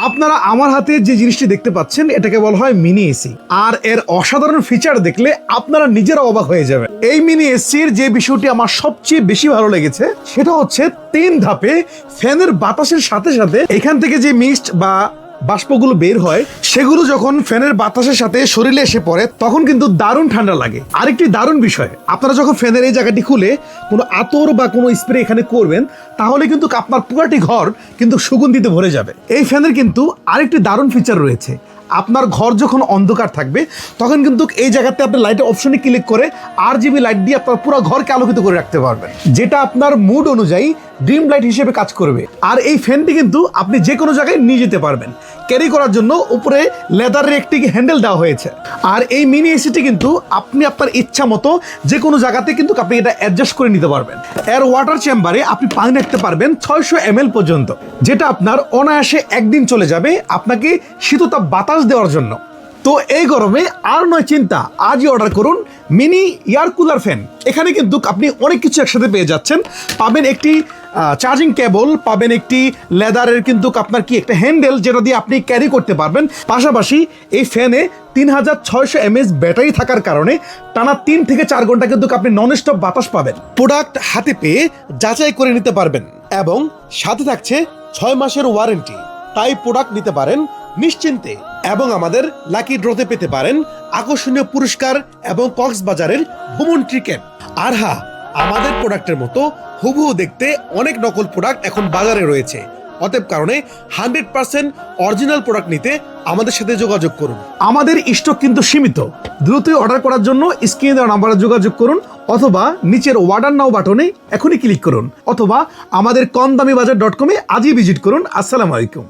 আপনারা আমার হাতে যে জিনিসটি দেখতে পাচ্ছেন এটাকে বলা হয় মিনি এসি, আর এর অসাধারণ ফিচার দেখলে আপনারা নিজেরা অবাক হয়ে যাবেন। এই মিনি এসির যে বিষয়টি আমার সবচেয়ে বেশি ভালো লেগেছে সেটা হচ্ছে 3 ধাপে ফ্যানের বাতাসের সাথে সাথে এখান থেকে যে মিস্ট বা বাষ্পগুলো বের হয় সেগুলো যখন ফ্যানের বাতাসের সাথে শরীরে এসে পড়ে তখন কিন্তু দারুণ ঠান্ডা লাগে। আরেকটি দারুণ বিষয়, আপনারা যখন ফ্যানের এই জায়গাটি খুলে কোনো আতর বা কোনো স্প্রে এখানে করবেন তাহলে কিন্তু আপনার পুরাটি ঘর কিন্তু সুগন্ধিতে ভরে যাবে। এই ফ্যানের কিন্তু আরেকটি দারুণ ফিচার রয়েছে, আপনার ঘর যখন অন্ধকার থাকবে তখন কিন্তু এই জায়গাতে আপনি লাইটের অপশনে ক্লিক করে RGB লাইট দিয়ে আপনার পুরো ঘরকে আলোকিত করে রাখতে পারবেন, যেটা আপনার মুড অনুযায়ী ড্রিম লাইট হিসেবে কাজ করবে। আর এই ফ্যানটি কিন্তু আপনি যে কোনো জায়গায় নিয়ে যেতে পারবেন, ক্যারি করার জন্য উপরে লেদারের একটি হ্যান্ডেল দেওয়া হয়েছে। আর এই মিনি এসিটি কিন্তু আপনি আপনার ইচ্ছা মতো যে কোনো জায়গাতে কিন্তু আপনি এটা অ্যাডজাস্ট করে নিতে পারবেন। এর ওয়াটার চেম্বারে আপনি পানি রাখতে পারবেন 600 ml পর্যন্ত, যেটা আপনার অনায়াসে একদিন চলে যাবে আপনাকে শীততাপ বাতাস দেওয়ার জন্য। তো এই গরমে আর নয় চিন্তা, আজই অর্ডার করুন মিনি এয়ার কুলার ফ্যান। এখানে কিন্তু আপনি অনেক কিছু একসাথে পেয়ে যাচ্ছেন, পাবেন একটি চার্জিং কেবল, পাবেন একটি লেদারের কিন্তু আপনার কি একটা হ্যান্ডেল যেটা দিয়ে আপনি ক্যারি করতে পারবেন। পাশাপাশি এই ফ্যানে 3600 mAh ব্যাটারি থাকার কারণে টানা 3 থেকে 4 ঘন্টা কিন্তু আপনি নন স্টপ বাতাস পাবেন। প্রোডাক্ট হাতে পেয়ে যাচাই করে নিতে পারবেন এবং সাথে থাকছে 6 মাসের ওয়ারেন্টি। তাই প্রোডাক্ট নিতে পারেন নিশ্চিন্তে এবং আমাদের লাকি ড্রতে পেতে পারেন আকর্ষণীয় পুরস্কার এবং কক্সবাজারের ভ্রমণ টিকেট। আর হ্যাঁ, আমাদের প্রোডাক্টের মতো হুবহু দেখতে অনেক নকল প্রোডাক্ট এখন বাজারে রয়েছে, অতএব কারণে 100% অরিজিনাল প্রোডাক্ট নিতে আমাদের সাথে যোগাযোগ করুন। আমাদের স্টক কিন্তু সীমিত, দ্রুতই অর্ডার করার জন্য স্ক্রিনে দেওয়া নাম্বারে যোগাযোগ করুন অথবা নিচের অর্ডার নাও বাটনে এখনই ক্লিক করুন অথবা আমাদের কমদামিবাজার.com আজই ভিজিট করুন। আসসালামু আলাইকুম।